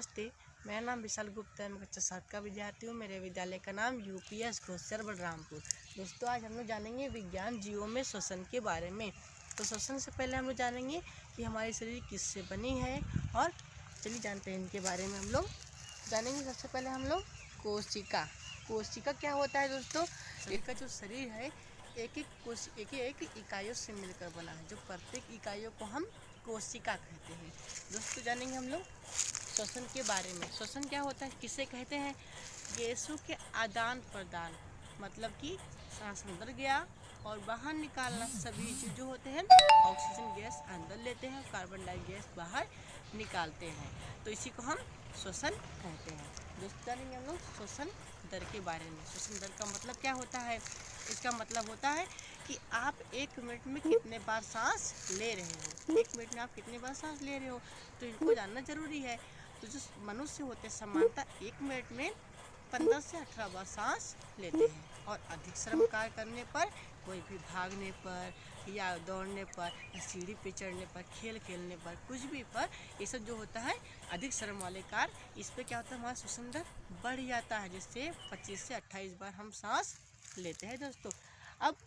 नमस्ते, मेरा नाम विशाल गुप्ता है। मैं कक्षा 7 का विद्यार्थी हूँ। मेरे विद्यालय का नाम यूपीएस घोषर बलरामपुर। दोस्तों, आज हम लोग जानेंगे विज्ञान जीवों में श्वसन के बारे में। तो श्वसन से पहले हम लोग जानेंगे कि हमारी शरीर किससे बनी है, और चलिए जानते हैं इनके बारे में। हम लोग जानेंगे सबसे पहले हम लोग कोशिका। कोशिका क्या होता है दोस्तों? शरीर का जो शरीर है एक एक इकाइयों से मिलकर बना है, जो प्रत्येक इकाइयों को हम कोशिका कहते हैं। दोस्तों, जानेंगे हम लोग श्वसन के बारे में। श्वसन क्या होता है, किसे कहते हैं? गैसों के आदान प्रदान, मतलब कि सांस अंदर गया और बाहर निकालना। सभी चीज जो होते हैं, ऑक्सीजन गैस अंदर लेते हैं, कार्बन डाइऑक्साइड गैस बाहर निकालते हैं, तो इसी को हम श्वसन कहते हैं। दोस्तों, जानेंगे हम लोग श्वसन दर के बारे में। श्वसन दर का मतलब क्या होता है? इसका मतलब होता है कि आप 1 मिनट में कितने बार सांस ले रहे हो। 1 मिनट में आप कितने बार सांस ले रहे हो, तो इनको जानना जरूरी है। तो जो मनुष्य होते हैं सामान्यतः 1 मिनट में 15 से 18 बार सांस लेते हैं, और अधिक श्रम कार्य करने पर, कोई भी भागने पर या दौड़ने पर या सीढ़ी पे चढ़ने पर, खेल खेलने पर, कुछ भी पर, ये सब जो होता है अधिक श्रम वाले कार्य, इस पर क्या होता है, हमारा श्वसन दर बढ़ जाता है, जिससे 25 से 28 बार हम सांस लेते हैं। दोस्तों, अब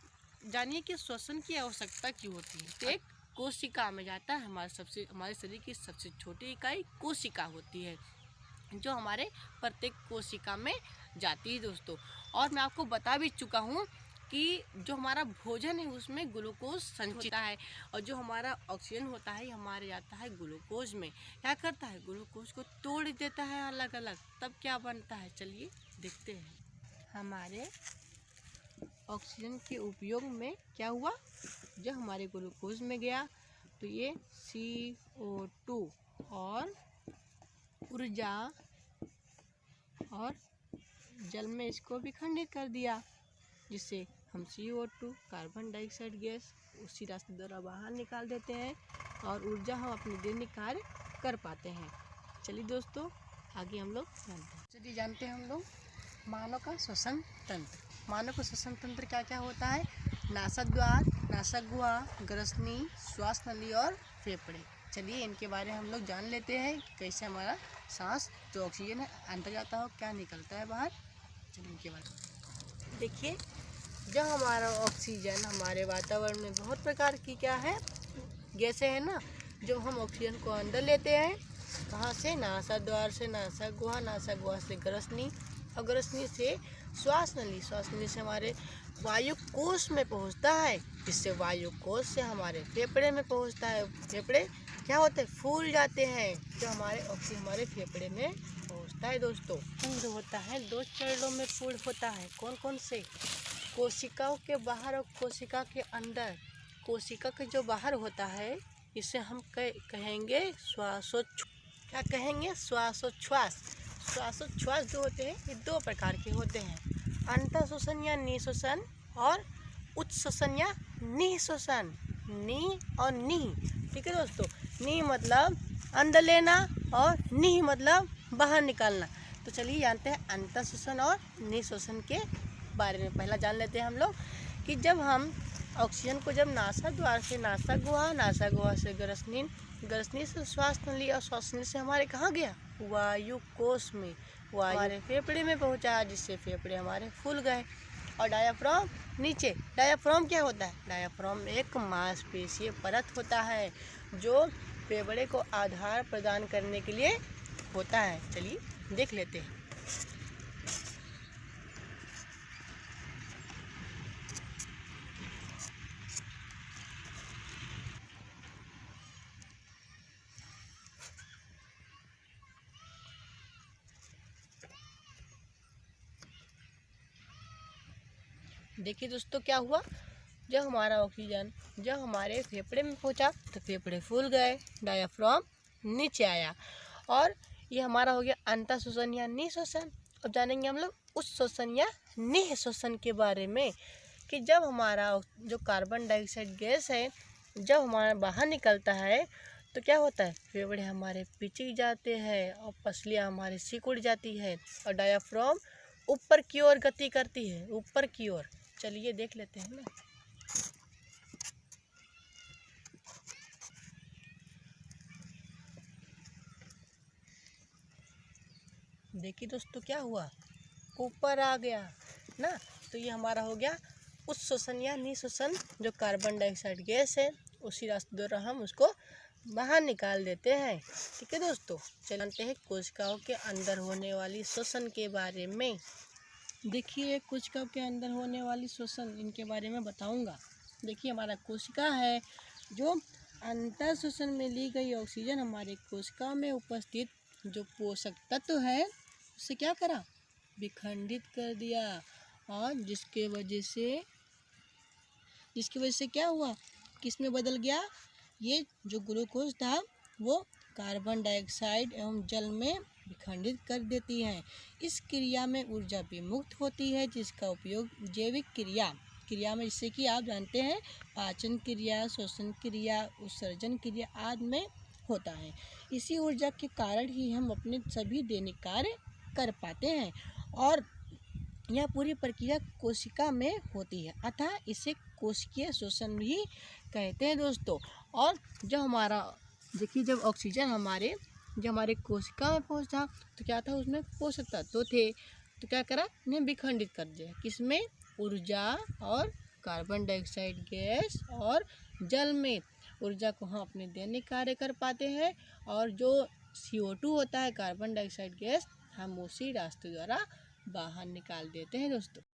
जानिए कि श्वसन की आवश्यकता क्यों होती है। तो एक कोशिका में जाता है। हमारे शरीर की सबसे छोटी इकाई कोशिका होती है, जो हमारे प्रत्येक कोशिका में जाती है दोस्तों। और मैं आपको बता भी चुका हूँ कि जो हमारा भोजन है उसमें ग्लूकोज संचित है, और जो हमारा ऑक्सीजन होता है हमारे जाता है ग्लूकोज में। क्या करता है, ग्लूकोज को तोड़ देता है अलग अलग, तब क्या बनता है, चलिए देखते हैं। हमारे ऑक्सीजन के उपयोग में क्या हुआ, जब हमारे ग्लूकोज में गया तो ये CO2 और ऊर्जा और जल में इसको विखंडित कर दिया, जिससे हम CO2 कार्बन डाइऑक्साइड गैस उसी रास्ते द्वारा बाहर निकाल देते हैं, और ऊर्जा हम अपने दैनिक कार्य कर पाते हैं। चलिए दोस्तों, आगे हम लोग जानते हैं। चलिए जानते हैं हम लोग मानव का श्वसन तंत्र। मानव का श्वसन तंत्र क्या क्या होता है? नासक द्वार, नासक गुहा, ग्रसनी, श्वास नली और फेफड़े। चलिए इनके बारे में हम लोग जान लेते हैं कि कैसे हमारा सांस जो ऑक्सीजन है अंदर जाता है, क्या निकलता है बाहर। चलिए इनके बारे में देखिए। जब हमारा ऑक्सीजन हमारे वातावरण में बहुत प्रकार की क्या है, गैसें हैं ना, जो हम ऑक्सीजन को अंदर लेते हैं, कहाँ से? नासा द्वार से नासक गुहा से ग्रसनी, और ग्रसनी से श्वास नली से हमारे वायु कोश में पहुंचता है, जिससे वायु कोश से हमारे फेफड़े में पहुंचता है। फेफड़े क्या होते हैं, फूल जाते हैं, जो हमारे ऑक्सीजन हमारे फेफड़े में पहुंचता है। दोस्तों, जो होता है 2 चरणों में पूर्ण होता है। कौन कौन से? कोशिकाओं के बाहर और कोशिका के अंदर। कोशिका के जो बाहर होता है, इसे हम कहेंगे क्या कहेंगे? श्वासोच्छ्वास। श्वासोच्छ्वास जो होते हैं ये 2 प्रकार के होते हैं, अंतःश्वसन या निःश्वसन, और उच्च श्वसन या निःश्वसन। नी और नी, ठीक है दोस्तों। नी मतलब अंदर लेना, और नी मतलब बाहर निकालना। तो चलिए जानते हैं अंतःश्वसन और निःश्वसन के बारे में। पहला जान लेते हैं हम लोग कि जब हम ऑक्सीजन को जब नासा द्वार से नासा गुहा से ग्रसनी से श्वास नली, और श्वास नली से हमारे कहाँ गया, वायु कोश में, हमारे फेफड़े में पहुंचा, जिससे फेफड़े हमारे फूल गए। और डायाफ्राम नीचे। डायाफ्राम क्या होता है? डायाफ्राम एक मांसपेशीय परत होता है, जो फेफड़े को आधार प्रदान करने के लिए होता है। चलिए देख लेते हैं। देखिए दोस्तों, क्या हुआ, जब हमारा ऑक्सीजन जब हमारे फेफड़े में पहुंचा तो फेफड़े फूल गए, डायाफ्राम नीचे आया, और ये हमारा हो गया अंतःश्वसन या निःश्वसन। अब जानेंगे हम लोग उच्च श्वसन या निःश्वसन के बारे में, कि जब हमारा जो कार्बन डाइऑक्साइड गैस है जब हमारा बाहर निकलता है, तो क्या होता है, फेफड़े हमारे पिचक जाते हैं, और पसलियाँ हमारे सिकुड़ जाती है, और डायाफ्राम ऊपर की ओर गति करती है, ऊपर की ओर। चलिए देख लेते हैं ना। देखिए दोस्तों क्या हुआ, ऊपर आ गया ना। तो ये हमारा हो गया उत्शोषण या निःशोषण। जो कार्बन डाइऑक्साइड गैस है उसी रास्ते द्वारा हम उसको बाहर निकाल देते हैं। ठीक है दोस्तों, चलते हैं कोशिकाओं के अंदर होने वाली श्वसन के बारे में। देखिए कोशिकाओं के अंदर होने वाली श्वसन, इनके बारे में बताऊंगा। देखिए हमारा कोशिका है, जो अंतर श्वसन में ली गई ऑक्सीजन हमारे कोशिका में उपस्थित जो पोषक तत्व है उसे क्या करा, विखंडित कर दिया। और जिसके वजह से क्या हुआ, किसमें बदल गया, ये जो ग्लूकोज था वो कार्बन डाइऑक्साइड एवं जल में विखंडित कर देती है। इस क्रिया में ऊर्जा भी मुक्त होती है, जिसका उपयोग जैविक क्रिया में, जैसे कि आप जानते हैं पाचन क्रिया, श्वसन क्रिया, उत्सर्जन क्रिया आदि में होता है। इसी ऊर्जा के कारण ही हम अपने सभी दैनिक कार्य कर पाते हैं और यह पूरी प्रक्रिया कोशिका में होती है, अतः इसे कोशिकीय श्वसन भी कहते हैं दोस्तों। और जब हमारा देखिए जब ऑक्सीजन हमारे कोशिका में पहुंचा तो क्या था, उसमें पोषक तत्व थे, तो क्या करा, इन्हें विखंडित कर दिया। किसमें, ऊर्जा और कार्बन डाइऑक्साइड गैस और जल में। ऊर्जा को हम अपने दैनिक कार्य कर पाते हैं और जो CO2 होता है, कार्बन डाइऑक्साइड गैस, हम उसी रास्ते द्वारा बाहर निकाल देते हैं दोस्तों।